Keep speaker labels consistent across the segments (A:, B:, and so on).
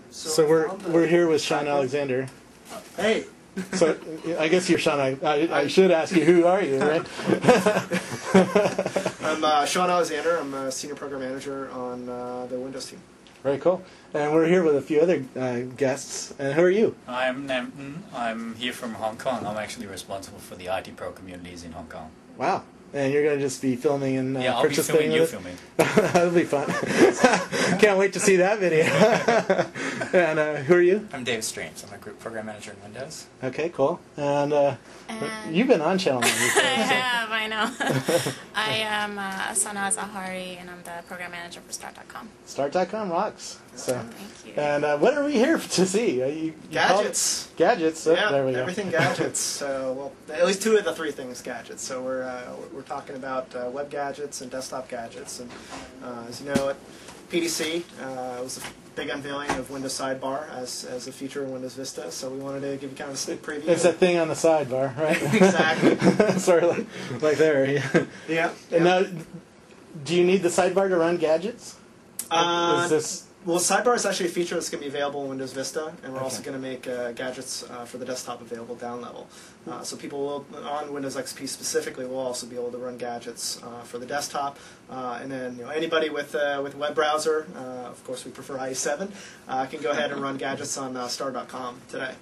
A: So we're here with Sean Alexander.
B: Hey.
A: So I guess you're Sean. I should ask you, who are you, right?
B: I'm Sean Alexander. I'm a senior program manager on the Windows team.
A: Very cool. And we're here with a few other guests. And who are you?
C: I'm Namton. I'm here from Hong Kong. I'm actually responsible for the IT Pro communities in Hong Kong.
A: Wow. And you're going to just be filming and
C: yeah, I'll be filming, you filming.
A: That'll be fun. Can't wait to see that video. And who are you?
D: I'm Dave Strange. I'm a group program manager in Windows.
A: Okay, cool. And you've been on Channel 9 before.
E: I have, I know. I am Sanaz Ahari, and I'm the program manager for Start.com.
A: Start.com rocks. So,
E: thank you.
A: And what are we here to see? You
B: gadgets.
A: Gadgets. Oh,
B: yeah,
A: there we go.
B: Everything gadgets. So, well, at least two of the three things gadgets. So we're talking about web gadgets and desktop gadgets. And as you know, at PDC, it was a big unveiling of Windows Sidebar as a feature in Windows Vista. So we wanted to give you kind of a sneak preview.
A: It's that thing on the sidebar, right?
B: Exactly.
A: Sort of like there.
B: Yeah.
A: And now, do you need the sidebar to run gadgets? Is this...
B: Well, Sidebar is actually a feature that's going to be available in Windows Vista, and we're also going to make gadgets for the desktop available down level. So people will, on Windows XP specifically, will also be able to run gadgets for the desktop. And then anybody with a web browser, of course we prefer IE7, can go ahead and run gadgets on star.com today.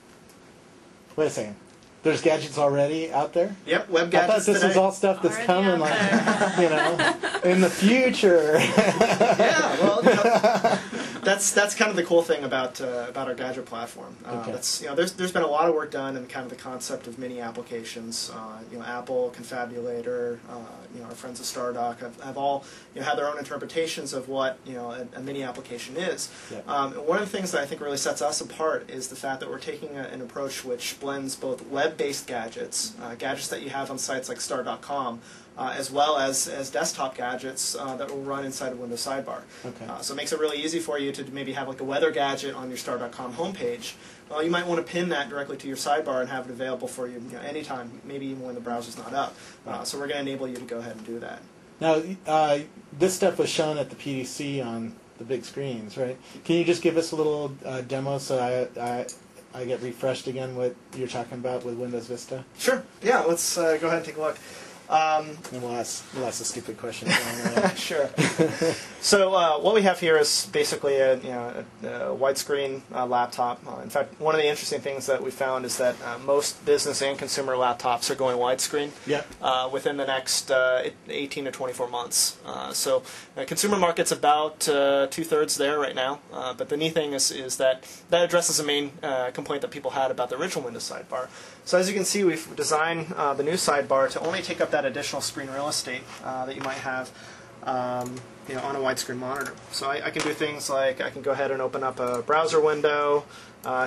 A: Wait a second. There's gadgets already out there?
B: Yep, web gadgets
A: I thought this
B: today.
A: was all stuff that's coming, like, in the future.
B: Yeah, well, that's kind of the cool thing about our gadget platform.
A: Okay.
B: There's been a lot of work done in kind of the concept of mini applications. Apple, Confabulator, our friends at Stardock have all had their own interpretations of what a mini application is.
A: Yeah.
B: And one of the things that I think really sets us apart is the fact that we're taking an approach which blends both web-based gadgets, gadgets that you have on sites like Star.com, as well as desktop gadgets that will run inside of Windows Sidebar.
A: Okay.
B: So it makes it really easy for you to maybe have like a weather gadget on your Star.com homepage. Well, you might want to pin that directly to your sidebar and have it available for you anytime, maybe even when the browser's not up. So we're going to enable you to go ahead and do that.
A: Now, this stuff was shown at the PDC on the big screens, right? Can you just give us a little demo so I get refreshed again what you're talking about with Windows Vista?
B: Sure. Yeah, let's go ahead and take a look.
A: And we'll ask a stupid question.
B: Sure. So what we have here is basically a widescreen laptop. In fact, one of the interesting things that we found is that most business and consumer laptops are going widescreen within the next 18 to 24 months. So consumer market's about 2/3 there right now. But the neat thing is that addresses a main complaint that people had about the original Windows Sidebar. So as you can see, we've designed the new sidebar to only take up that additional screen real estate that you might have on a widescreen monitor. So I can do things like I can go ahead and open up a browser window.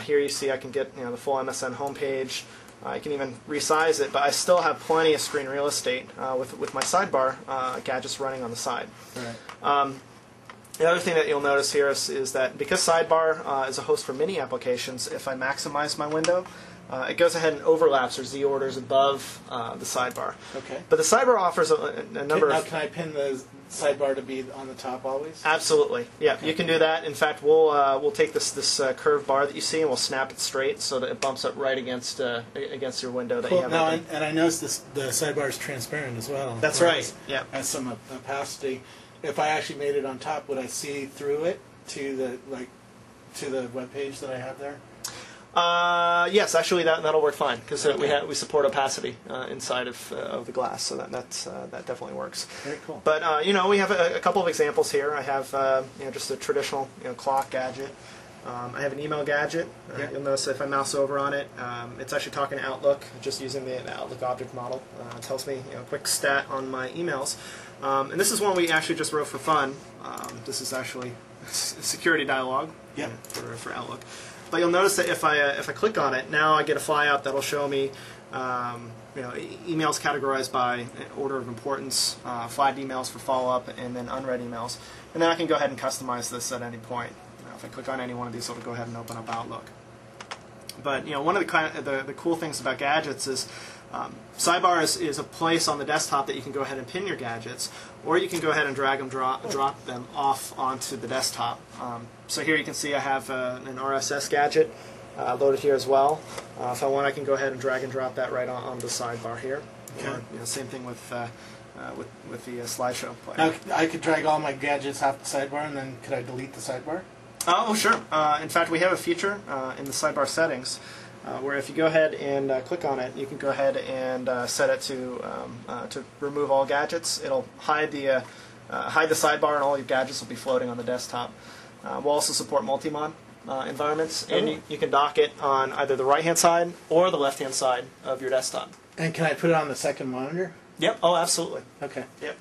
B: Here you see I can get the full MSN homepage. I can even resize it, but I still have plenty of screen real estate with my sidebar gadgets running on the side.
A: Right.
B: The other thing that you'll notice here is that because Sidebar is a host for mini applications, if I maximize my window, it goes ahead and overlaps or Z orders above the sidebar.
A: Okay.
B: But the sidebar offers a number of...
A: Can I pin the sidebar to be on the top always?
B: Absolutely. Yeah,
A: okay.
B: You can do that. In fact, we'll take this curved bar that you see and we'll snap it straight so that it bumps up right against your window that you have open.
A: And I noticed the sidebar is transparent as well.
B: That's right. Yeah.
A: Has some opacity. If I actually made it on top, would I see through it to the web page that I have there?
B: Yes, actually that'll work fine because we support opacity inside of the glass, so that definitely works.
A: Very cool.
B: But we have a couple of examples here. I have just a traditional clock gadget. I have an email gadget. You'll notice if I mouse over on it, it's actually talking to Outlook, just using the Outlook object model. It tells me a quick stat on my emails. And this is one we actually just wrote for fun. This is actually a security dialog for Outlook. But you'll notice that if I click on it, now I get a flyout that'll show me emails categorized by order of importance, flagged emails for follow-up, and then unread emails. And then I can go ahead and customize this at any point. If I click on any one of these, it'll go ahead and open up Outlook. But one of the cool things about gadgets is Sidebar is a place on the desktop that you can go ahead and pin your gadgets, or you can go ahead and drag them, drop them off onto the desktop. So here you can see I have an RSS gadget loaded here as well. If I want, I can go ahead and drag and drop that right on the sidebar here.
A: Okay.
B: Or, same thing with the slideshow player.
A: Now, I could drag all my gadgets off the sidebar, and then could I delete the sidebar?
B: Oh, sure. In fact, we have a feature in the sidebar settings where if you go ahead and click on it, you can go ahead and set it to remove all gadgets. It'll hide the sidebar, and all your gadgets will be floating on the desktop. We'll also support multi-mod environments, and you can dock it on either the right-hand side or the left-hand side of your desktop.
A: And can I put it on the second monitor?
B: Yep. Oh, absolutely.
A: Okay.
B: Yep.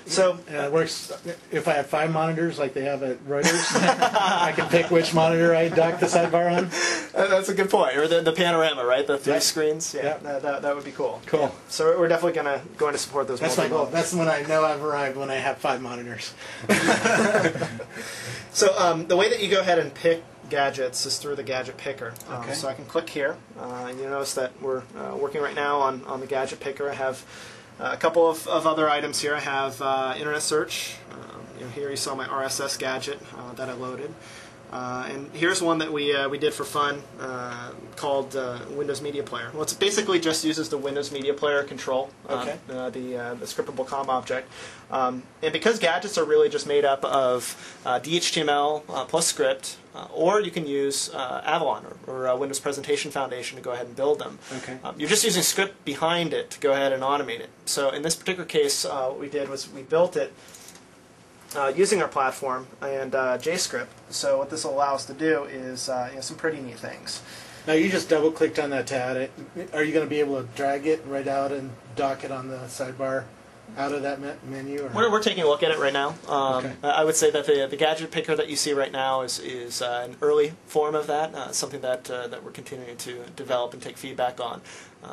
B: So
A: it works if I have 5 monitors like they have at Reuters. I can pick which monitor I dock the sidebar on.
B: That's a good point. Or the panorama, right? The 3
A: Yep.
B: screens. Yeah,
A: Yep.
B: that would be cool.
A: Cool.
B: Yeah. So we're definitely going to support those.
A: That's my goal. That's when I know I've arrived, when I have 5 monitors.
B: So the way that you go ahead and pick gadgets is through the gadget picker.
A: Okay.
B: So I can click here. You notice that we're working right now on the gadget picker. I have a couple of other items here. I have internet search. Here you saw my RSS gadget that I loaded. And here's one that we did for fun called Windows Media Player. Well, it basically just uses the Windows Media Player control,
A: Okay.
B: the scriptable COM object. And because gadgets are really just made up of DHTML plus script, or you can use Avalon or Windows Presentation Foundation to go ahead and build them.
A: Okay.
B: You're just using script behind it to go ahead and automate it. So in this particular case, what we did was we built it using our platform and JScript. So what this will allow us to do is some pretty neat things.
A: Now you just double clicked on that to add it. Are you going to be able to drag it right out and dock it on the sidebar out of that menu? Or?
B: We're taking a look at it right now.
A: Okay.
B: I would say that the gadget picker that you see right now is an early form of that, something that we're continuing to develop and take feedback on.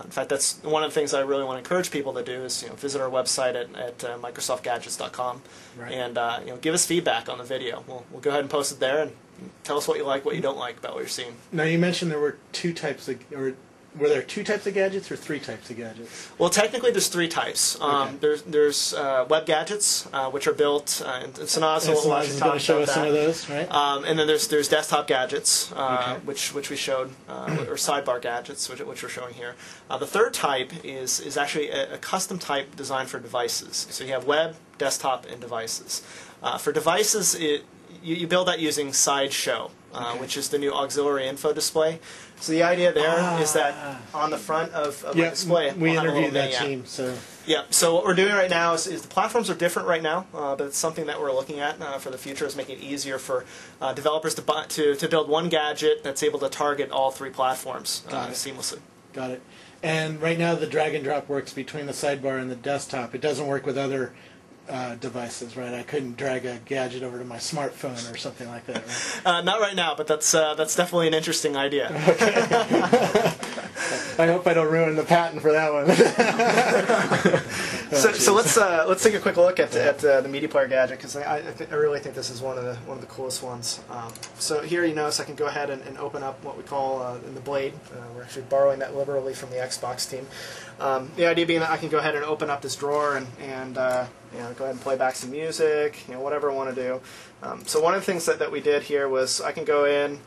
B: In fact, that's one of the things I really want to encourage people to do is visit our website at microsoftgadgets.com
A: Right.
B: and give us feedback on the video. We'll go ahead and post it there and tell us what you like, what you don't like about what you're seeing.
A: Now you mentioned there were 2 types of, or were there 2 types of gadgets or 3 types of gadgets?
B: Well, technically, there's 3 types.
A: Okay.
B: There's web gadgets, which are built, and Sanaz will
A: Sanaz
B: actually
A: is
B: talk
A: going to show
B: about
A: us some
B: that.
A: of those, right?
B: And then there's desktop gadgets,
A: Okay.
B: which we showed, or sidebar gadgets, which we're showing here. The third type is actually a custom type designed for devices. So you have web, desktop, and devices. For devices, you build that using Sideshow, which is the new auxiliary info display. So the idea there is that on the front of my display,
A: we
B: we'll have a little
A: interviewed that
B: mini app.
A: team, so
B: Yeah, so what we're doing right now is the platforms are different right now, but it's something that we're looking at for the future, is making it easier for developers to build one gadget that's able to target all 3 platforms seamlessly.
A: got it. And right now the drag and drop works between the sidebar and the desktop. It doesn't work with other devices, right? I couldn't drag a gadget over to my smartphone or something like that, right?
B: Not right now, but that's definitely an interesting idea.
A: I hope I don't ruin the patent for that one.
B: So let's take a quick look at the media player gadget, because I really think this is one of the coolest ones. So here you notice I can go ahead and open up what we call in the Blade. We're actually borrowing that liberally from the Xbox team. The idea being that I can go ahead and open up this drawer and go ahead and play back some music, whatever I want to do. So one of the things that we did here was I can go in,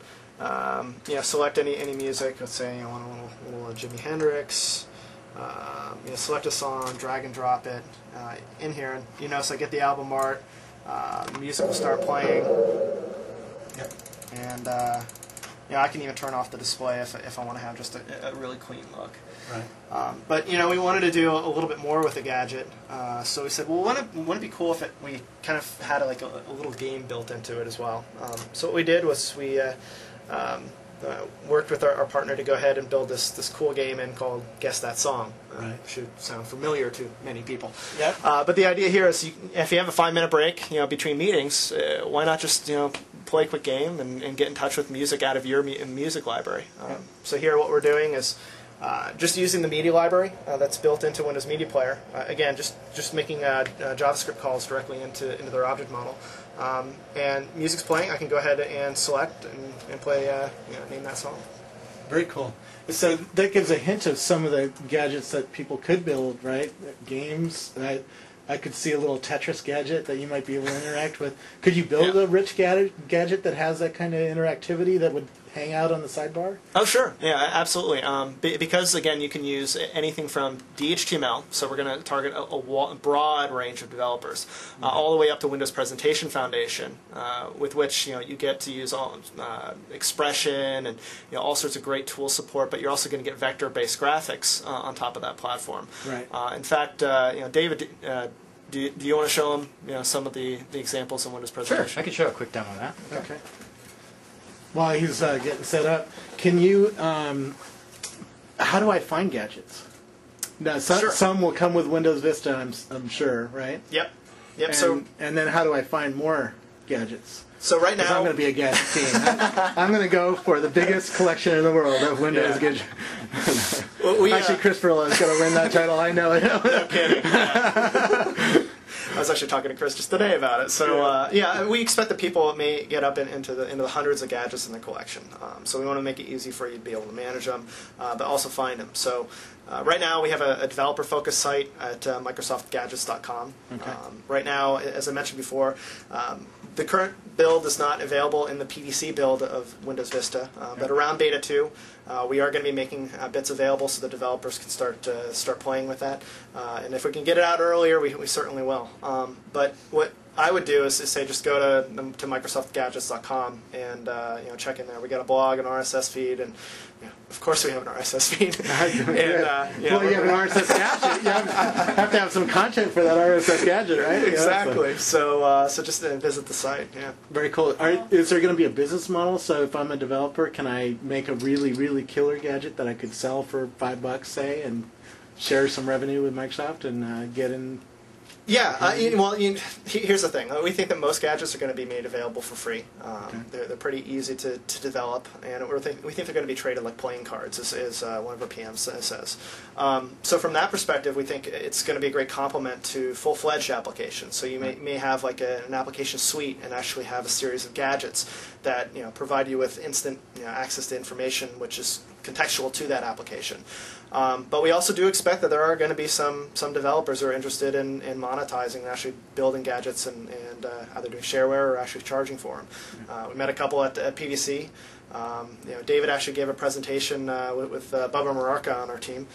B: select any music. Let's say I want a little Jimi Hendrix. Select a song, drag and drop it in here, and you notice I get the album art. Music will start playing, and I can even turn off the display if I want to have just a really clean look.
A: Right.
B: But we wanted to do a little bit more with the gadget, so we said, well, wouldn't it be cool if we kind of had a little game built into it as well? So what we did was we worked with our partner to go ahead and build this cool game called Guess That Song.
A: Right.
B: Should sound familiar to many people.
A: Yep.
B: But the idea here is, if you have a 5-minute break, between meetings, why not just play a quick game and get in touch with music out of your music library? So here, what we're doing is just using the media library that's built into Windows Media Player. Again, just making JavaScript calls directly into their object model. And music's playing. I can go ahead and select and play, name that song.
A: Very cool. So that gives a hint of some of the gadgets that people could build, right? Games. I could see a little Tetris gadget that you might be able to interact with. Could you build a rich gadget that has that kind of interactivity that would hang out on the sidebar?
B: Oh, sure. Yeah, absolutely. Because, again, you can use anything from DHTML, so we're going to target a broad range of developers, all the way up to Windows Presentation Foundation, with which you get to use all expression and all sorts of great tool support, but you're also going to get vector-based graphics on top of that platform.
A: Right.
B: In fact, David, do you want to show them some of the examples in Windows Presentation?
D: Sure, I can show a quick demo of that.
A: Okay. While he's getting set up, can you? How do I find gadgets? Now, some will come with Windows Vista, I'm sure, right?
B: Yep.
A: And then how do I find more gadgets?
B: So right now,
A: I'm going to be a gadget king. I'm going to go for the biggest collection in the world of Windows gadgets. Actually, Chris Perlow is going to win that title. I know it.
B: No kidding. I was actually talking to Chris just today about it. So we expect that people may get up into the hundreds of gadgets in the collection. So we want to make it easy for you to be able to manage them, but also find them. So right now we have a developer-focused site at MicrosoftGadgets.com.
A: Okay.
B: Right now, as I mentioned before, the current build is not available in the PVC build of Windows Vista, but around Beta 2, we are going to be making bits available so the developers can start playing with that. And if we can get it out earlier, we certainly will. But what I would do is say just go to MicrosoftGadgets.com and check in there. We got a blog, an RSS feed, and of course we have an RSS feed.
A: You have an RSS gadget. You have to have some content for that RSS gadget, right?
B: Exactly. So just visit the site. Yeah.
A: Very cool. Is there going to be a business model? So if I'm a developer, can I make a really, really killer gadget that I could sell for $5, say, and share some revenue with Microsoft and get in?
B: Yeah, here's the thing. We think that most gadgets are going to be made available for free. They're pretty easy to develop, and we think they're going to be traded like playing cards, as one of our PMs says. So from that perspective, we think it's going to be a great complement to full-fledged applications. So you may have like an application suite and actually have a series of gadgets that provide you with instant access to information, which is contextual to that application. But we also do expect that there are going to be some developers who are interested in monetizing and actually building gadgets and either doing shareware or actually charging for them. We met a couple at PVC. David actually gave a presentation with Bubba Mararka on our team.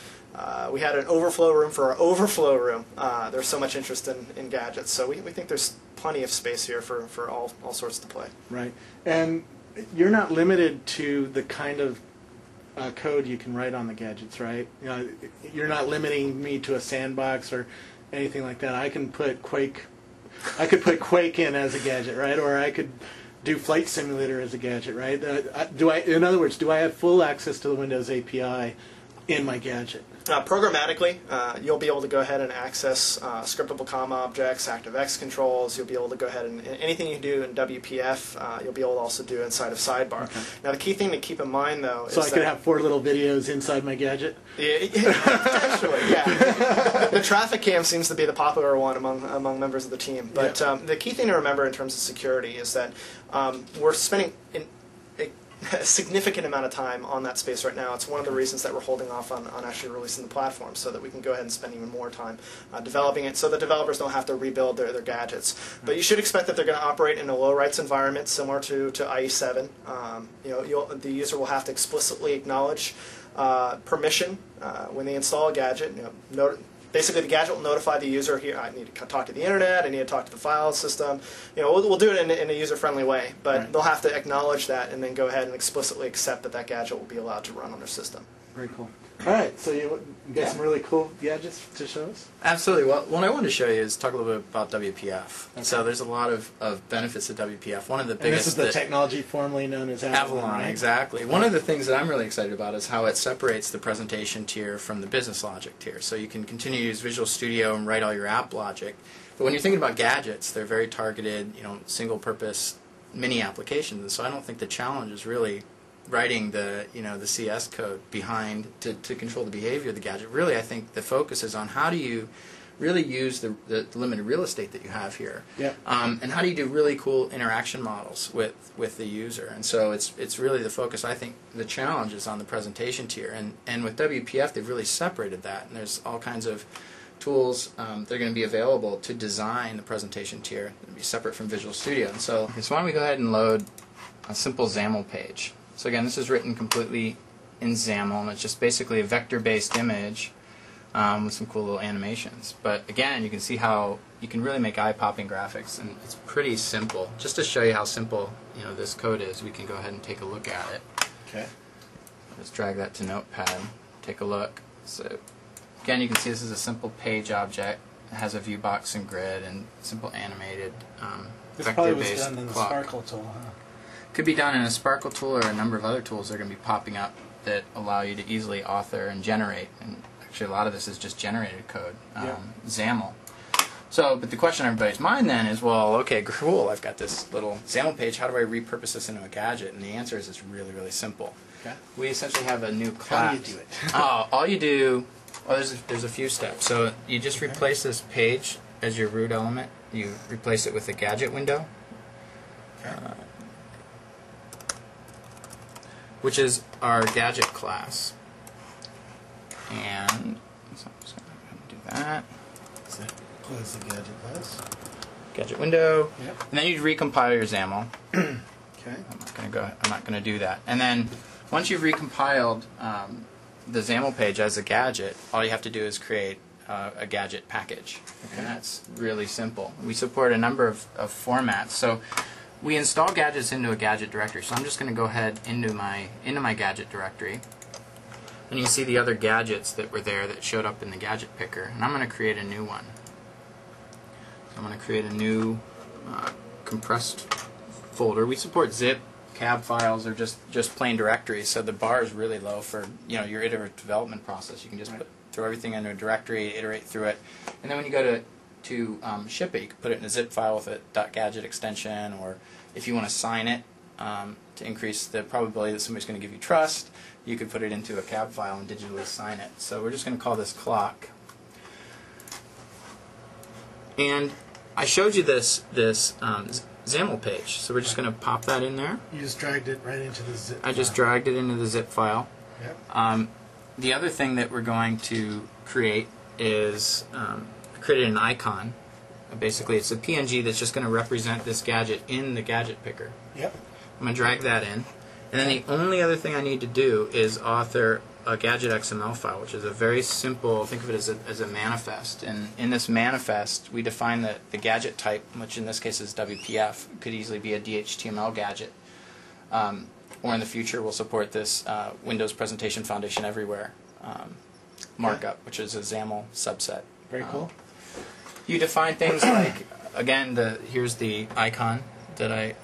B: We had an overflow room for our overflow room. There's so much interest in gadgets, so we think there's plenty of space here for all sorts to play.
A: Right, and you're not limited to the kind of code you can write on the gadgets, right? You're not limiting me to a sandbox or anything like that. I can put Quake in as a gadget, right? Or I could do Flight Simulator as a gadget, right? In other words, do I have full access to the Windows API in my gadget?
B: Programmatically, you'll be able to go ahead and access scriptable COM objects, ActiveX controls. You'll be able to go ahead and anything you do in WPF, you'll be able to also do inside of Sidebar. Okay. Now, the key thing to keep in mind, though, is
A: I could have 4 little videos inside my gadget?
B: Potentially, yeah. The traffic cam seems to be the popular one among members of the team. But the key thing to remember in terms of security is that we're spending a significant amount of time on that space right now. It's one of the reasons that we're holding off on actually releasing the platform, so that we can go ahead and spend even more time developing it, so that developers don't have to rebuild their gadgets. But you should expect that they're going to operate in a low rights environment similar to IE7. The user will have to explicitly acknowledge permission when they install a gadget. Basically, the gadget will notify the user, here, I need to talk to the internet, I need to talk to the file system. We'll do it in a user-friendly way, but they'll have to acknowledge that and then go ahead and explicitly accept that gadget will be allowed to run on their system.
A: Very cool. All right, so you got some really cool gadgets to show us?
D: Absolutely. Well, what I wanted to show you is talk a little bit about WPF. Okay. So there's a lot of benefits to WPF. One of the biggest...
A: this is the technology formerly known as Avalon, right?
D: Exactly. One of the things that I'm really excited about is how it separates the presentation tier from the business logic tier. So you can continue to use Visual Studio and write all your app logic. But when you're thinking about gadgets, they're very targeted, single-purpose mini applications. And so I don't think the challenge is really writing the CS code behind to control the behavior of the gadget. Really, I think the focus is on how do you really use the limited real estate that you have here.
A: Yep.
D: And how do you do really cool interaction models with the user? And so it's really the focus. I think the challenge is on the presentation tier. And with WPF, they've really separated that. And there's all kinds of tools that are going to be available to design the presentation tier. It'll be separate from Visual Studio. And so why don't we go ahead and load a simple XAML page. So again, this is written completely in XAML, and it's just basically a vector-based image with some cool little animations. But again, you can see how you can really make eye-popping graphics, and it's pretty simple. Just to show you how simple this code is, we can go ahead and take a look at it.
A: Okay.
D: Just drag that to Notepad. Take a look. So again, you can see this is a simple page object. It has a view box and grid and simple animated
A: This probably was
D: vector-based
A: done in the
D: clock.
A: Sparkle tool, huh?
D: Could be done in a Sparkle tool or a number of other tools that are going to be popping up that allow you to easily author and generate. And actually, a lot of this is just generated code, XAML. So, but the question on everybody's mind then is, well, okay, cool, I've got this little XAML page. How do I repurpose this into a gadget? And the answer is it's really, really simple.
A: Okay.
D: We essentially have a new class.
A: How do you do it?
D: All you do, there's a few steps. So you just replace this page as your root element. You replace it with a gadget window.
A: Okay.
D: Which is our gadget class. And so I'm just going to do that.
A: So close the gadget class.
D: Gadget window.
A: Yep.
D: And then you recompile your XAML.
A: Okay.
D: I'm not going to do that. And then once you've recompiled the XAML page as a gadget, all you have to do is create a gadget package. Okay. And that's really simple. We support a number of formats. So we install gadgets into a gadget directory. So I'm just going to go ahead into my gadget directory. And you see the other gadgets that were there that showed up in the gadget picker. And I'm going to create a new one. So I'm going to create a new compressed folder. We support zip, cab files, or just plain directories. So the bar is really low for your iterative development process. You can just throw everything into a directory, iterate through it, and then when you go to ship it, you can put it in a zip file with a .gadget extension, or if you want to sign it to increase the probability that somebody's going to give you trust, you could put it into a cab file and digitally sign it. So we're just going to call this clock. And I showed you this XAML page, so we're just going to pop that in there.
A: You just dragged it right into the zip
D: I just dragged it into the zip file.
A: Yep.
D: The other thing that we're going to create is created an icon. Basically, it's a PNG that's just going to represent this gadget in the gadget picker.
A: Yep.
D: I'm going to drag that in. And then the only other thing I need to do is author a gadget XML file, which is a very simple, think of it as a manifest. And in this manifest, we define the gadget type, which in this case is WPF. It could easily be a DHTML gadget. Or in the future, we'll support this Windows Presentation Foundation Everywhere markup, which is a XAML subset.
A: Very cool.
D: You define things like, again, here's the icon that I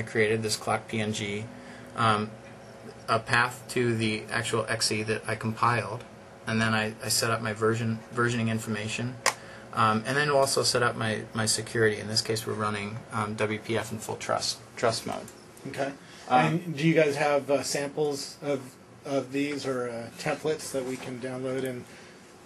D: created, this clock PNG, a path to the actual exe that I compiled, and then I set up my versioning information, and then we'll also set up my security. In this case, we're running WPF in full trust mode.
A: Okay. And do you guys have samples of these or templates that we can download and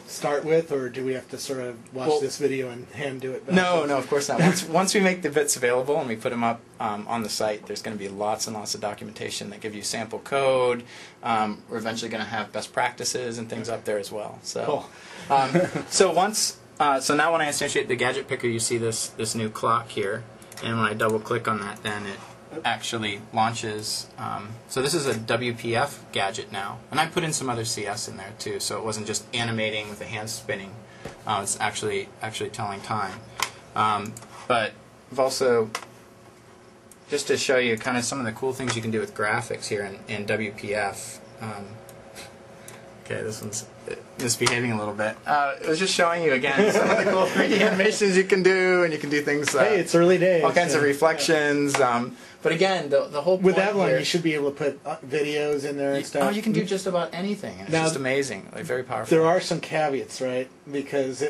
A: start with, or do we have to sort of watch this video and hand do it back?
D: No, of course not. Once we make the bits available and we put them up on the site, there's going to be lots and lots of documentation that give you sample code. We're eventually going to have best practices and things up there as well. So,
A: cool.
D: so now when I instantiate the gadget picker, you see this new clock here, and when I double click on that, then it actually launches. So this is a WPF gadget now, and I put in some other CS in there too, so it wasn't just animating with the hand spinning. It's actually telling time. But I've also, just to show you kind of some of the cool things you can do with graphics here in WPF. Okay, this one's misbehaving a little bit. It was just showing you again some of the cool 3D animations you can do, and you can do things.
A: Hey, it's early days.
D: All kinds of reflections. But again, the whole point
A: with that one,
D: here,
A: you should be able to put videos in there and stuff.
D: Oh, you can do just about anything. And it's
A: Now,
D: just amazing, like very powerful.
A: There are some caveats, right? Because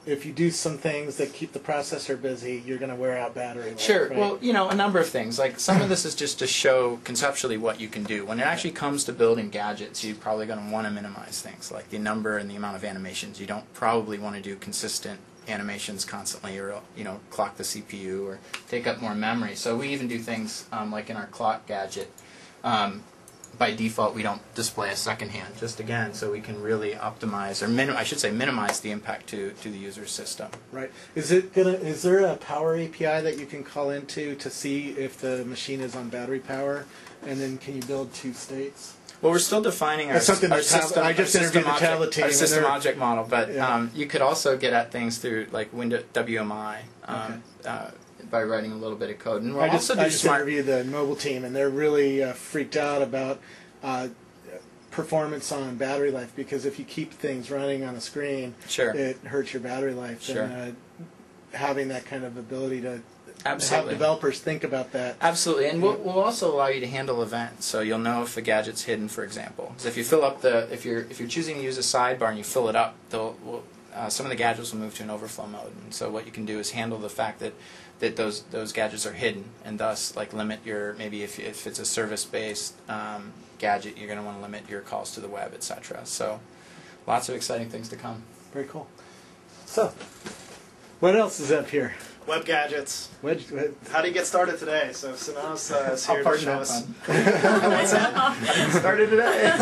A: if you do some things that keep the processor busy, you're going to wear out battery life.
D: Sure.
A: Right?
D: Well, a number of things. Like some of this is just to show conceptually what you can do. When it actually comes to building gadgets, you're probably going to want to minimize things like the number and the amount of animations. You don't probably want to do consistent animations constantly, or clock the CPU or take up more memory. So we even do things like in our clock gadget. By default, we don't display a second hand, just again, so we can really optimize, or minimize the impact to the user's system.
A: Right. Is there a power API that you can call into to see if the machine is on battery power, and then can you build two states?
D: Well, we're still defining our
A: That's something
D: our
A: that
D: system.
A: I just
D: our
A: interviewed
D: system
A: the tablet
D: object,
A: team,
D: our
A: and
D: system
A: they're-
D: object model, but
A: Yeah.
D: you could also get at things through like Windows WMI. By writing a little bit of code, and we'll
A: I just
D: smart.
A: interviewed the mobile team, and they're really freaked out about performance on battery life, because if you keep things running on a screen,
D: Sure.
A: it hurts your battery life.
D: Sure.
A: And having that kind of ability to
D: Absolutely.
A: have developers think about that.
D: Absolutely, and we'll also allow you to handle events, so you'll know if the gadget's hidden, for example. Because if you fill up if you're choosing to use a sidebar and you fill it up, some of the gadgets will move to an overflow mode. And so what you can do is handle the fact that those gadgets are hidden, and thus limit your, maybe if it's a service-based gadget, you're going to want to limit your calls to the web, etc. So lots of exciting things to come.
A: Very cool. So, what else is up here?
B: Web gadgets.
A: How
B: How do you get started today? So Sanaz is here to
D: pardon
B: show
D: that
B: us.
D: pun.
B: What's that? Started today.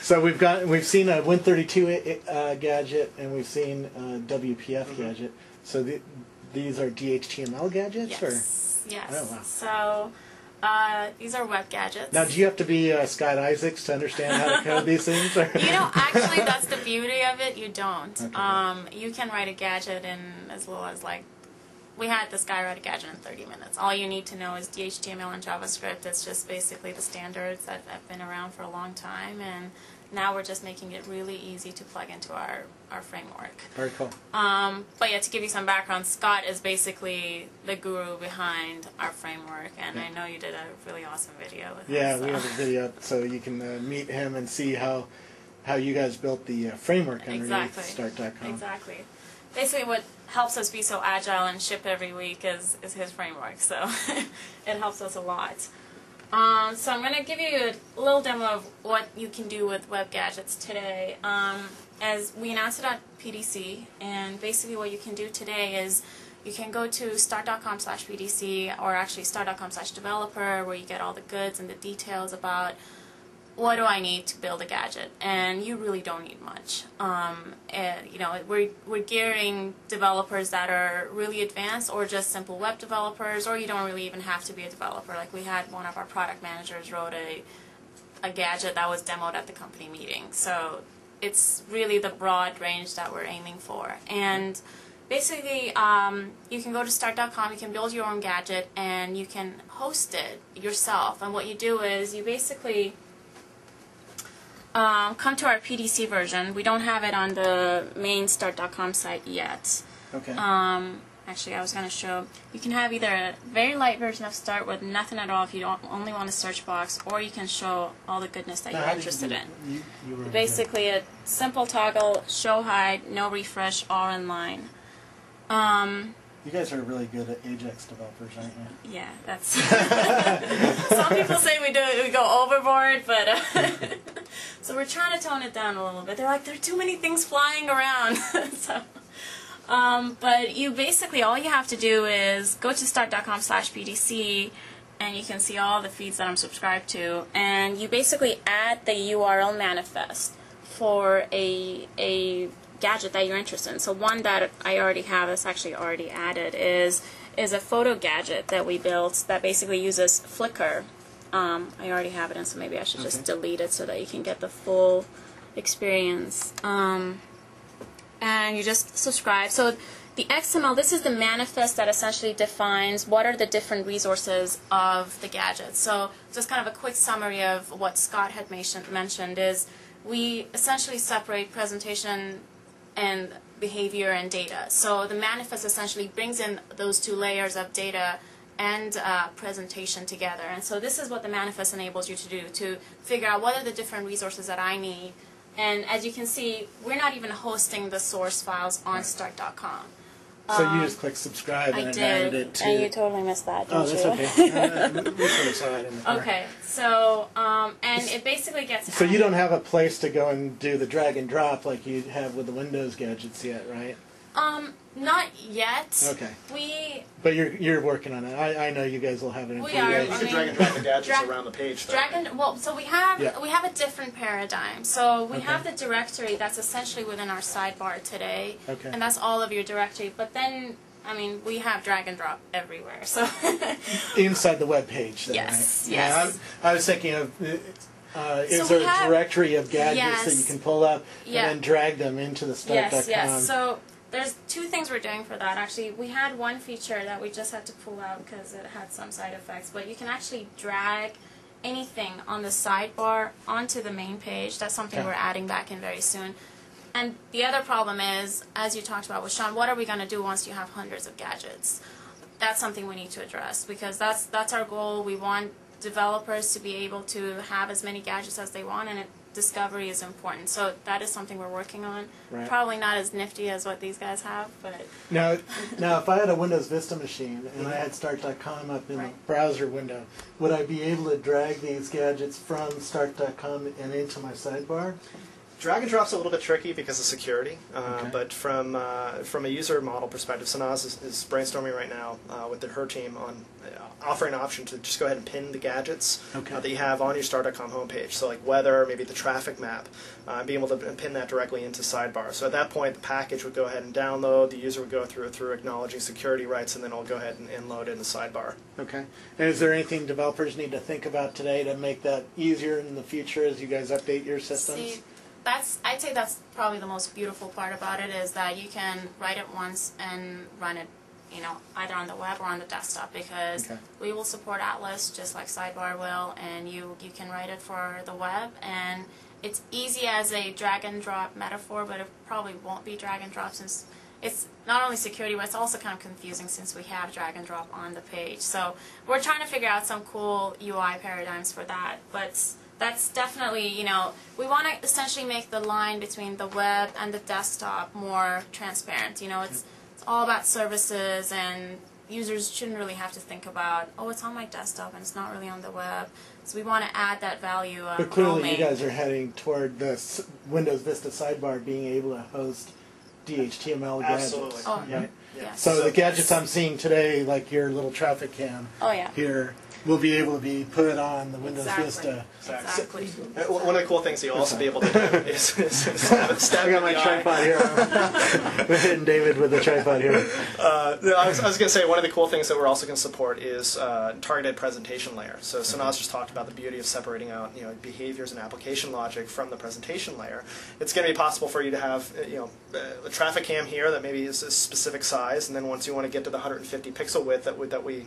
A: So we've seen a Win32 gadget, and we've seen a WPF gadget. So these are DHTML gadgets, or?
E: Yes.
A: Oh, wow.
E: So these are web gadgets.
A: Now, do you have to be Scott Isaacs to understand how to code these things? Or?
E: Actually, that's the beauty of it. You don't.
A: Okay.
E: You can write a gadget in as little as we had this guy write a gadget in 30 minutes. All you need to know is DHTML and JavaScript. It's just basically the standards that have been around for a long time, and now we're just making it really easy to plug into our framework.
A: Very cool.
E: But yeah, to give you some background, Scott is basically the guru behind our framework, and I know you did a really awesome video with
A: Yeah,
E: him.
A: we have a video up so you can meet him and see how you guys built the framework underneath Start.com.
E: Exactly. Basically, what helps us be so agile and ship every week is his framework, so it helps us a lot. So I'm going to give you a little demo of what you can do with web gadgets today. As we announced it at PDC, and basically what you can do today is you can go to start.com/PDC, or actually start.com/developer, where you get all the goods and the details about what do I need to build a gadget, and you really don't need much. We're gearing developers that are really advanced, or just simple web developers, or you don't really even have to be a developer. Like we had one of our product managers wrote a gadget that was demoed at the company meeting. So it's really the broad range that we're aiming for. And basically, you can go to start.com, you can build your own gadget, and you can host it yourself. And what you do is you basically come to our PDC version. We don't have it on the main start.com site yet.
A: Okay.
E: Actually, I was going to show, you can have either a very light version of Start with nothing at all if you don't only want a search box, or you can show all the goodness that you're interested in. Basically, a simple toggle, show hide, no refresh, all in line.
A: You guys are really good at Ajax developers, aren't you?
E: Yeah, that's... Some people say we go overboard, but... So we're trying to tone it down a little bit. They're like, there are too many things flying around. But you basically, all you have to do is go to start.com/PDC, and you can see all the feeds that I'm subscribed to, and you basically add the URL manifest for a gadget that you're interested in. So one that I already have that's actually already added is a photo gadget that we built that basically uses Flickr. I already have it, and so maybe I should just delete it so that you can get the full experience. And you just subscribe. So the XML, this is the manifest that essentially defines what are the different resources of the gadget. So just kind of a quick summary of what Scott had mentioned is we essentially separate presentation and behavior and data. So the manifest essentially brings in those two layers of data and presentation together. And so this is what the manifest enables you to do, to figure out what are the different resources that I need. And as you can see, we're not even hosting the source files on start.com.
A: So you just click subscribe
E: I
A: and it added
E: did,
A: it to.
E: and you totally missed that,
A: Oh,
E: didn't
A: that's
E: you?
A: okay. We sort of saw it in the car.
E: Okay, so and it basically gets.
A: So you don't have a place to go and do the drag and drop like you have with the Windows gadgets yet, right?
E: Not yet.
A: Okay. But you're working on it. I know you guys will have it in
E: We
A: 3
E: are.
A: days.
B: You can drag and drop the gadgets around the page. Though.
E: So we have
A: Yeah.
E: we have a different paradigm. So we
A: Okay.
E: have the directory that's essentially within our sidebar today,
A: Okay.
E: and that's all of your directory. But then, I mean, we have drag and drop everywhere. So
A: Inside the web page, then,
E: Yes,
A: right?
E: yes.
A: Yeah, I was thinking of, is
E: So
A: there
E: we
A: a
E: have-
A: directory of gadgets that
E: Yes.
A: you can pull up
E: Yeah.
A: and then drag them into the start.com?
E: yes. So there's two things we're doing for that. Actually, we had one feature that we just had to pull out because it had some side effects. But you can actually drag anything on the sidebar onto the main page. That's something
A: Okay.
E: we're adding back in very soon. And the other problem is, as you talked about with Sean, what are we going to do once you have hundreds of gadgets? That's something we need to address because that's our goal. We want developers to be able to have as many gadgets as they want, and discovery is important. So that is something we're working on.
A: Right.
E: Probably not as nifty as what these guys have, but
A: Now, if I had a Windows Vista machine and I had start.com up in the
E: Right.
A: browser window, would I be able to drag these gadgets from start.com and into my sidebar?
B: Drag and drop's a little bit tricky because of security,
A: Okay.
B: but from a user model perspective, Sanaz is brainstorming right now with her team on offering an option to just go ahead and pin the gadgets
A: Okay.
B: that you have on your start.com homepage. So like weather, maybe the traffic map, being able to pin that directly into Sidebar. So at that point, the package would go ahead and download, the user would go through acknowledging security rights, and then it'll go ahead and load in the Sidebar.
A: Okay. And is there anything developers need to think about today to make that easier in the future as you guys update your systems?
E: see, I'd say that's probably the most beautiful part about it is that you can write it once and run it, either on the web or on the desktop because
A: Okay.
E: we will support Atlas just like Sidebar will, and you can write it for the web, and it's easy as a drag and drop metaphor, but it probably won't be drag and drop since it's not only security, but it's also kind of confusing since we have drag and drop on the page. So we're trying to figure out some cool UI paradigms for that, but that's definitely, we want to essentially make the line between the web and the desktop more transparent. It's all about services, and users shouldn't really have to think about, it's on my desktop and it's not really on the web. So we want to add that value of
A: But clearly
E: roaming.
A: you guys are heading toward the Windows Vista sidebar being able to host DHTML gadgets.
B: Absolutely.
E: Oh,
A: Right?
E: yes.
A: So the gadgets I'm seeing today, like your little traffic cam
E: Oh, yeah.
A: here, will be able to be put on the Windows
E: Exactly.
A: Vista.
E: Exactly.
B: One of the cool things you'll also be able to do is stab
A: I got my
B: the eye.
A: tripod here. We're hitting David with the tripod here.
B: No, I was going to say one of the cool things that we're also going to support is targeted presentation layer. So Sanaz just talked about the beauty of separating out behaviors and application logic from the presentation layer. It's going to be possible for you to have a traffic cam here that maybe is a specific size, and then once you want to get to the 150 pixel width that we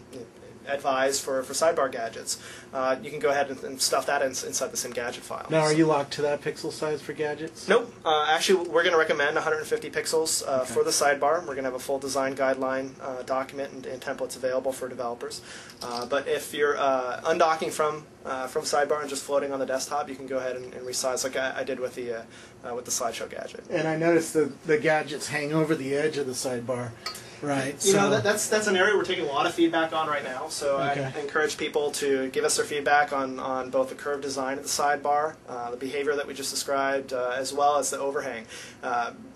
B: advise for sidebar gadgets, you can go ahead and stuff that inside the same gadget file.
A: Now, are you locked to that pixel size for gadgets?
B: Nope. Actually, we're going to recommend 150 pixels for the sidebar. We're going to have a full design guideline document and templates available for developers. But if you're undocking from sidebar and just floating on the desktop, you can go ahead and resize like I did with the slideshow gadget.
A: And I noticed the gadgets hang over the edge of the sidebar. Right.
B: That's an area we're taking a lot of feedback on right now. So
A: Okay.
B: I encourage people to give us their feedback on both the curved design of the sidebar, the behavior that we just described, as well as the overhang.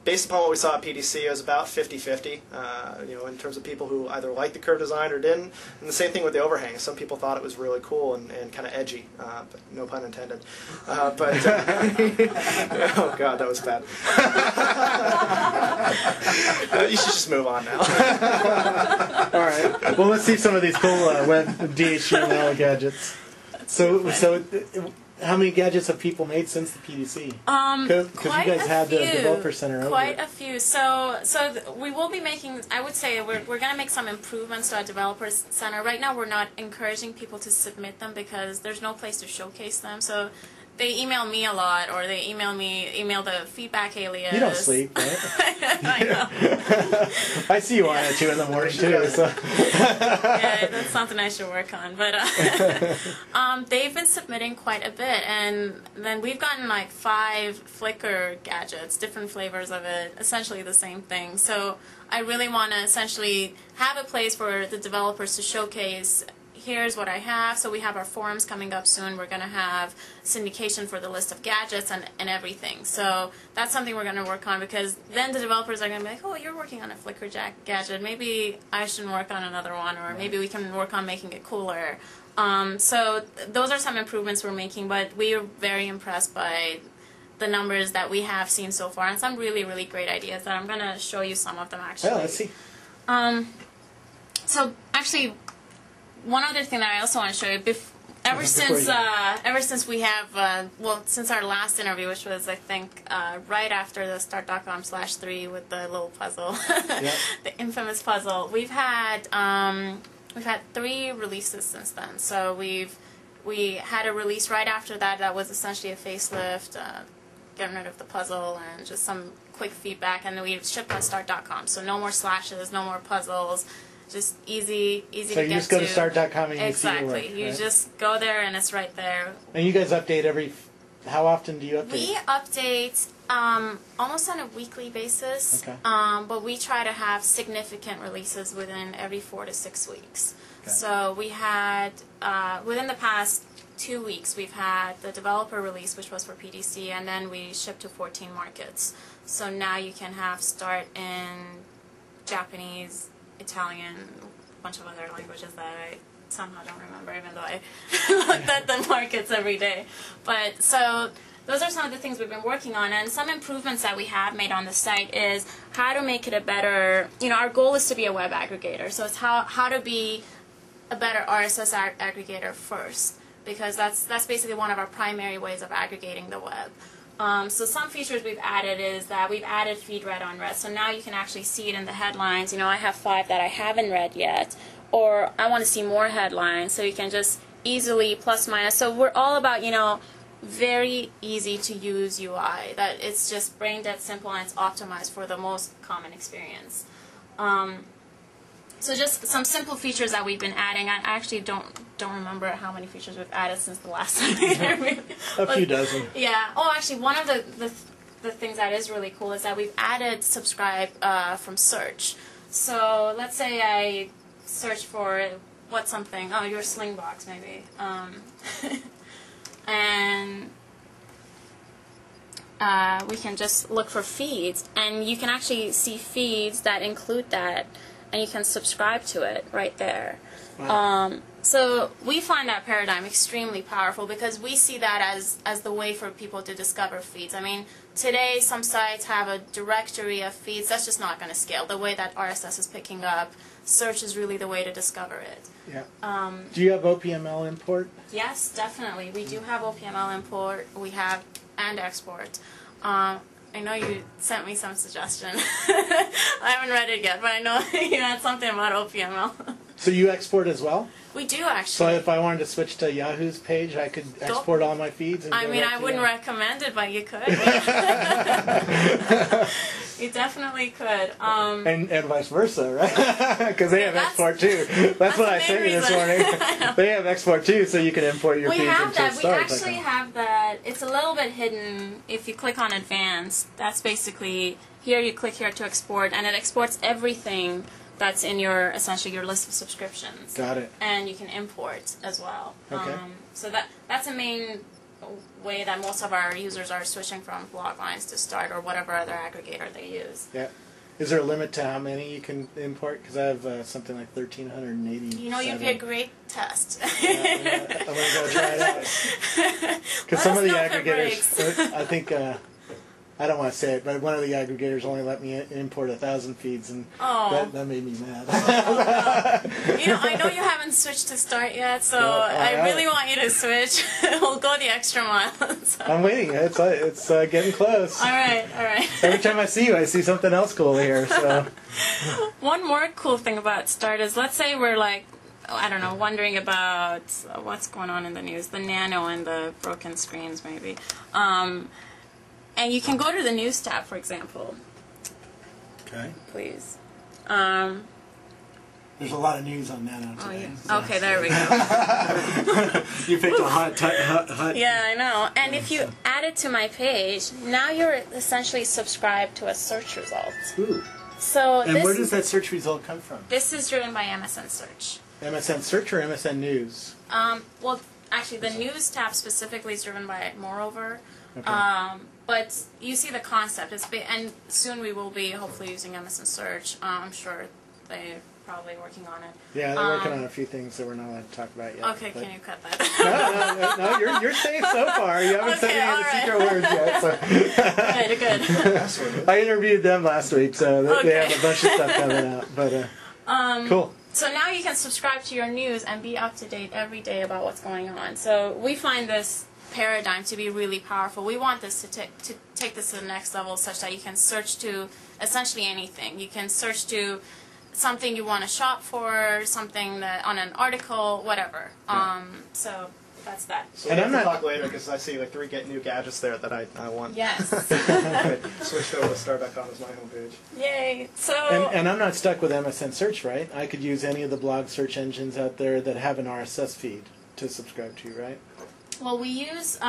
B: Based upon what we saw at PDC, it was about 50-50. In terms of people who either liked the curved design or didn't. And the same thing with the overhang. Some people thought it was really cool and kind of edgy, but no pun intended. Oh God, that was bad. You should just move on now.
A: All right. Well, let's see some of these cool web DHTML gadgets. So, how many gadgets have people made since the PDC? Because you guys had the Developer Center over
E: Quite
A: it.
E: a few. So we will be making, I would say, we're going to make some improvements to our Developer Center. Right now we're not encouraging people to submit them because there's no place to showcase them. So they email me a lot, or they email the feedback alias.
A: You don't sleep, right?
E: I know.
A: I see you on at 2 in the morning too. So.
E: Yeah, that's something I should work on. But they've been submitting quite a bit, and then we've gotten like 5 Flickr gadgets, different flavors of it, essentially the same thing. So I really want to essentially have a place for the developers to showcase, here's what I have. So we have our forums coming up soon. We're going to have syndication for the list of gadgets and everything. So that's something we're going to work on, because then the developers are going to be like, oh, you're working on a Flickr gadget. Maybe I should work on another one, or maybe we can work on making it cooler. So those are some improvements we're making, but we are very impressed by the numbers that we have seen so far, and some really, really great ideas that I'm going to show you some of them actually.
A: Oh, let's see.
E: So actually, one other thing that I also want to show you, ever since we have, since our last interview, which was, I think, right after the start.com/3 with the little puzzle,
A: Yep.
E: the infamous puzzle, we've had 3 releases since then. So we had a release right after that was essentially a facelift, getting rid of the puzzle and just some quick feedback, and then we shipped on start.com. So no more slashes, no more puzzles. Just easy to get to.
A: So you just go to start.com and you see your work.
E: Exactly. You
A: right?
E: just go there and it's right there.
A: And you guys update how often do you update?
E: We update almost on a weekly basis.
A: Okay.
E: But we try to have significant releases within every 4 to 6 weeks.
A: Okay.
E: So we had, within the past 2 weeks, we've had the developer release, which was for PDC, and then we shipped to 14 markets. So now you can have start in Japanese, Italian, a bunch of other languages that I somehow don't remember, even though I looked at the markets every day. But so those are some of the things we've been working on, and some improvements that we have made on the site is how to make it a better, our goal is to be a web aggregator, so it's how to be a better RSS aggregator first, because that's basically one of our primary ways of aggregating the web. So some features we've added is that we've added feed read on read. So now you can actually see it in the headlines. I have 5 that I haven't read yet, or I want to see more headlines. So you can just easily plus minus. So we're all about, very easy to use UI. That it's just brain dead simple and it's optimized for the most common experience. So just some simple features that we've been adding. I actually don't remember how many features we've added since the last time we interviewed.
A: A few dozen.
E: Yeah. Oh, actually, one of the things that is really cool is that we've added subscribe from search. So let's say I search for what's something. Oh, your Slingbox maybe. And we can just look for feeds, and you can actually see feeds that include that, and you can subscribe to it right there. Wow. So we find that paradigm extremely powerful, because we see that as the way for people to discover feeds. I mean, today some sites have a directory of feeds. That's just not going to scale. The way that RSS is picking up, search is really the way to discover it.
A: Yeah. Do you have OPML import?
E: Yes, definitely. We do have OPML import. We have and export. I know you sent me some suggestion. I haven't read it yet, but I know you had something about OPML.
A: So you export as well?
E: We do, actually.
A: So if I wanted to switch to Yahoo's page, I could export all my feeds? And
E: I mean, I wouldn't recommend it, but you could. You definitely could.
A: And vice versa, right? Because they have export too. That's what I sent you this morning. They have export too, so you can import your feeds into
E: have that.
A: Start.
E: We actually have that. It's a little bit hidden. If you click on Advanced, that's basically, here you click here to export, and it exports everything that's in your, essentially, your list of subscriptions.
A: Got it.
E: And you can import as well.
A: Okay.
E: So that's a main way that most of our users are switching from Bloglines to Start or whatever other aggregator they use.
A: Yeah. Is there a limit to how many you can import? Because I have something like 1,380.
E: You'd be a great test.
A: I'm going to go try it out. Because some of the aggregators, I think, I don't want to say it, but one of the aggregators only let me import 1,000 feeds, and that made me mad.
E: I know you haven't switched to Start yet, so I really want you to switch. We'll go the extra mile. So.
A: I'm waiting. It's getting close.
E: All right.
A: Every time I see you, I see something else cool here. So.
E: One more cool thing about Start is, let's say we're like I don't know, wondering about what's going on in the news, the nano and the broken screens maybe. And you can go to the news tab, for example.
A: Okay.
E: Please.
A: There's a lot of news on Nano today.
E: Oh, yeah.
A: So.
E: Okay, there we go.
A: You picked a hot.
E: Yeah, I know. And if you add it to my page, now you're essentially subscribed to a search result.
A: Ooh.
E: So
A: And where does that search result come from?
E: This is driven by MSN Search.
A: MSN Search or MSN News?
E: Well, actually, the news tab specifically is driven by Moreover.
A: Okay.
E: But you see the concept. And soon we will be hopefully using MSN Search. I'm sure they're probably working on it.
A: Yeah, they're working on a few things that we're not allowed to talk about yet.
E: Okay, can you cut that?
A: No, you're safe so far. You haven't said any of the secret words yet. So.
E: Good.
A: I interviewed them last week, so they have a bunch of stuff coming out. But cool.
E: So now you can subscribe to your news and be up to date every day about what's going on. So we find this paradigm to be really powerful. We want this to take this to the next level, such that you can search to essentially anything. You can search to something you want to shop for, something that on an article, whatever. So that's that.
B: So and I'm not talk later because I see like 3 new gadgets there that I want.
E: Yes.
B: Switched over to Star.com as my homepage.
E: Yay! So
A: and I'm not stuck with MSN Search, right? I could use any of the blog search engines out there that have an RSS feed to subscribe to, right?
E: well, we use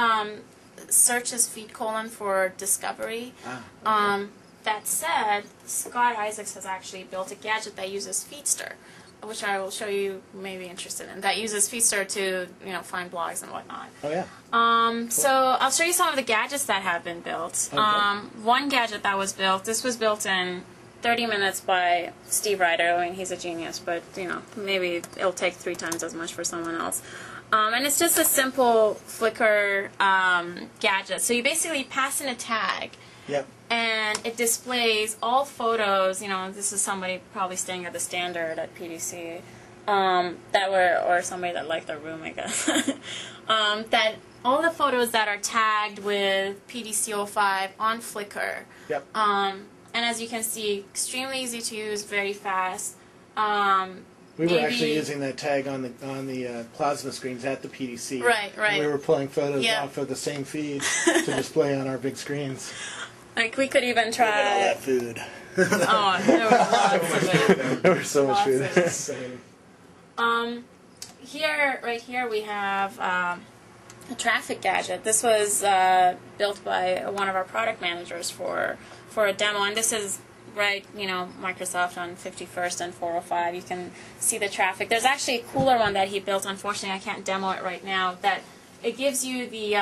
E: search as feed : for discovery.
A: Okay.
E: That said, Scott Isaacs has actually built a gadget that uses Feedster, which I will show you, you may be interested in, that uses Feedster to find blogs and whatnot.
A: Oh, yeah.
E: Cool. So I'll show you some of the gadgets that have been built.
A: Okay.
E: One gadget that was built, this was built in 30 minutes by Steve Ryder. I mean, he's a genius, but, maybe it'll take 3 times as much for someone else. And it's just a simple Flickr gadget. So you basically pass in a tag.
A: Yep.
E: And it displays all photos, this is somebody probably staying at the Standard at PDC, or somebody that liked their room, I guess, that all the photos that are tagged with PDC-05 on Flickr.
A: Yep.
E: And as you can see, extremely easy to use, very fast.
A: We were actually using that tag on the plasma screens at the PDC.
E: Right.
A: We were pulling photos off of the same feed to display on our big screens.
E: Like, we could even try...
A: Look at all that food.
E: Oh, there was lots of it.
A: There was so much food.
E: Right here we have a traffic gadget. This was built by one of our product managers for a demo, and this is Microsoft on 51st and 405. You can see the traffic. There's actually a cooler one that he built. Unfortunately, I can't demo it right now. That it gives you the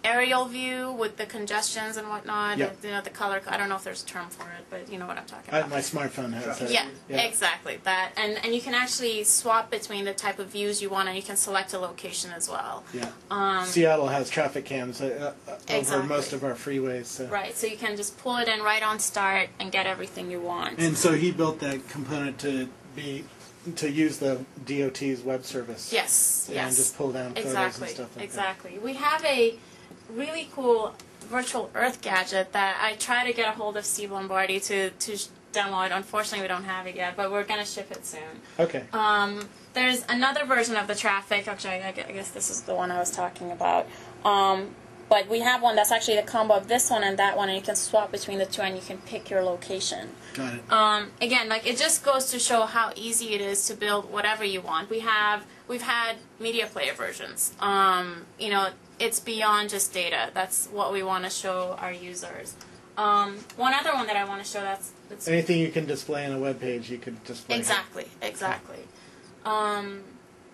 E: aerial view with the congestions and whatnot.
A: Yep.
E: The color. I don't know if there's a term for it, but you know what I'm talking about.
A: My smartphone has that.
E: Yeah, exactly that. And you can actually swap between the type of views you want, and you can select a location as well.
A: Yeah. Seattle has traffic cams over
E: Exactly.
A: most of our freeways. So.
E: Right, so you can just pull it in right on start and get everything you want.
A: And so he built that component to use the DOT's web service.
E: Yes.
A: And just pull down photos and stuff like
E: Exactly. We have a really cool virtual Earth gadget that I try to get a hold of Steve Lombardi to demo it. Unfortunately, we don't have it yet, but we're going to ship it soon.
A: Okay.
E: There's another version of the traffic. Actually, I guess this is the one I was talking about. But we have one that's actually the combo of this one and that one, and you can swap between the two, and you can pick your location.
A: Got it.
E: Again, it just goes to show how easy it is to build whatever you want. We've had media player versions. It's beyond just data. That's what we want to show our users. One other one that I want to show that's
A: anything you can display on a web page, you could display.
E: Exactly.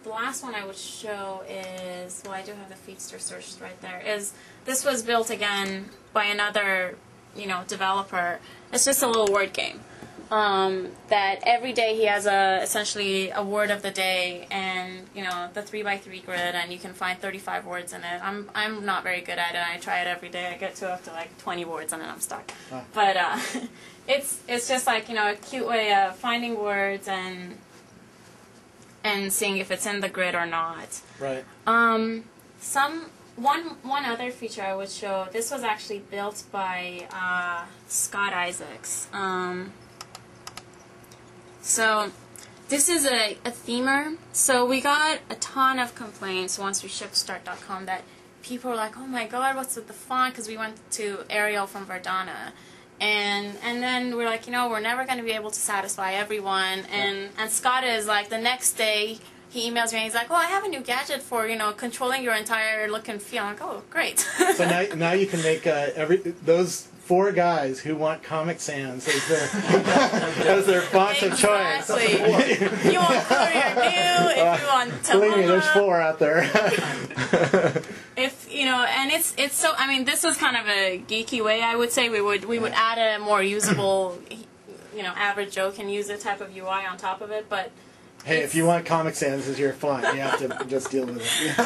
E: The last one I would show is, I do have the Feedster search right there, this was built again by another, developer. It's just a little word game. That every day he has essentially a word of the day, and the 3x3 grid, and you can find 35 words in it. I'm not very good at it. I try it every day. I get to up to 20 words, and then I'm stuck. Wow. But it's just a cute way of finding words and seeing if it's in the grid or not.
A: Right.
E: One other feature I would show. This was actually built by Scott Isaacs. So this is a themer. So we got a ton of complaints once we shipped Start.com that people were like, oh my god, what's with the font? Because we went to Arial from Verdana. And then we're like, we're never going to be able to satisfy everyone. And Scott is like, the next day, he emails me and he's like, I have a new gadget for, controlling your entire look and feel. I'm like, oh, great.
A: So now you can make those 4 guys who want Comic Sans as their font of choice.
E: Exactly. You want Courier New, if you want Tahoma.
A: Believe me, there's 4 out there.
E: And it's so, this was kind of a geeky way, I would say. We would add a more usable, average Joe can use it type of UI on top of it, but
A: hey, if you want Comic Sans as your font, you have to just deal with it.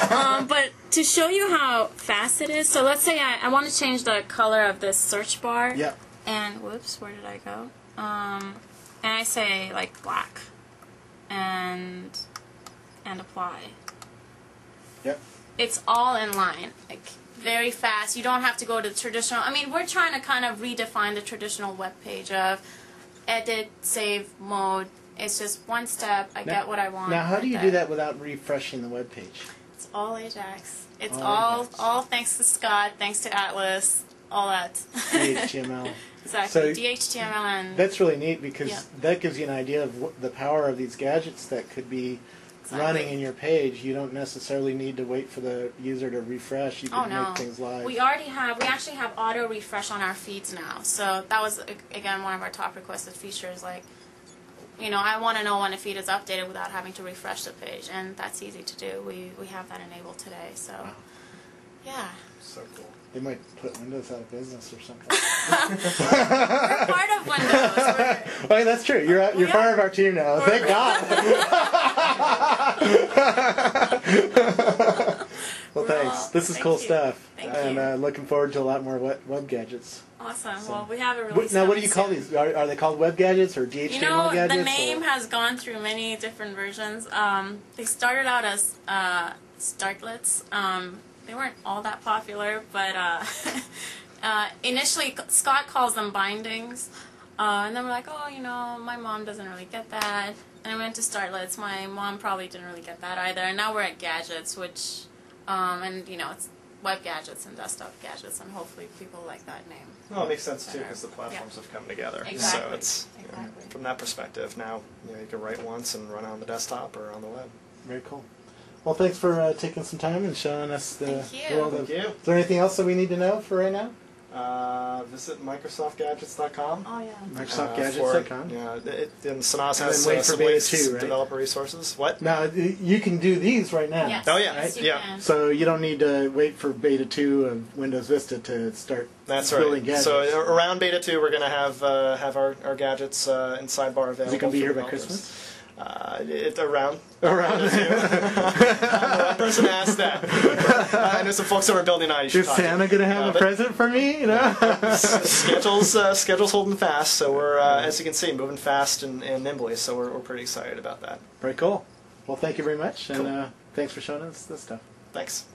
E: But to show you how fast it is, so let's say I want to change the color of this search bar.
A: Yep.
E: And, whoops, where did I go? And I say, like, black. And apply.
A: Yep.
E: It's all in line. Like, very fast. You don't have to go to the traditional... we're trying to kind of redefine the traditional web page of edit, save, mode. It's just one step. I get what I want.
A: Now, how do you do that without refreshing the web page?
E: It's all Ajax. It's
A: all Ajax.
E: all thanks to Scott, thanks to Atlas, all that.
A: HTML.
E: Exactly.
A: So
E: DHTML and...
A: That's really neat because that gives you an idea of the power of these gadgets that could be running in your page. You don't necessarily need to wait for the user to refresh. You can make things live.
E: We actually have auto refresh on our feeds now. So that was, again, one of our top requested features. Like, I want to know when a feed is updated without having to refresh the page, and that's easy to do. We have that enabled today, so yeah.
A: So cool. They might put Windows out of business or something.
E: We're part of Windows.
A: That's true. You're part of our team now. Thank God. Well, thanks. This is cool stuff.
E: Thank
A: you. Looking forward to a lot more web gadgets.
E: Awesome. So, well, we have a release.
A: Now, what do you call these? Are they called web gadgets or DHTML gadgets?
E: The name has gone through many different versions. They started out as startlets. They weren't all that popular, but initially Scott calls them bindings. And then we're like, my mom doesn't really get that. And I went to startlets. My mom probably didn't really get that either. And now we're at gadgets, which, it's web gadgets and desktop gadgets, and hopefully people like that name.
B: Well, it makes sense too because the platforms have come together.
E: Exactly.
B: So it's from that perspective now you can write once and run on the desktop or on the web.
A: Very cool. Well, thanks for taking some time and showing us the world.
B: Thank you.
A: Is there anything else that we need to know for right now?
B: Visit MicrosoftGadgets.com.
E: Oh, yeah.
A: MicrosoftGadgets.com.
B: And Sanaz has
A: wait for
B: some
A: beta
B: ways
A: 2, right?
B: developer resources. What?
A: Now, you can do these right now.
E: Yes.
B: Oh, yeah.
E: Yes, you
B: Yeah.
E: can.
A: So you don't need to wait for beta 2 of Windows Vista to start building gadgets.
B: So around beta 2, we're going to have our gadgets in Sidebar available.
A: Is it going to be here by
B: developers.
A: Christmas?
B: Around.
A: Around.
B: The person asked that. I know some folks that were building on.
A: Is Santa going to have a present for me?
B: Schedule's holding fast, so we're, as you can see, moving fast and nimbly. So we're pretty excited about that.
A: Very cool. Well, thank you very much, and thanks for showing us this stuff.
B: Thanks.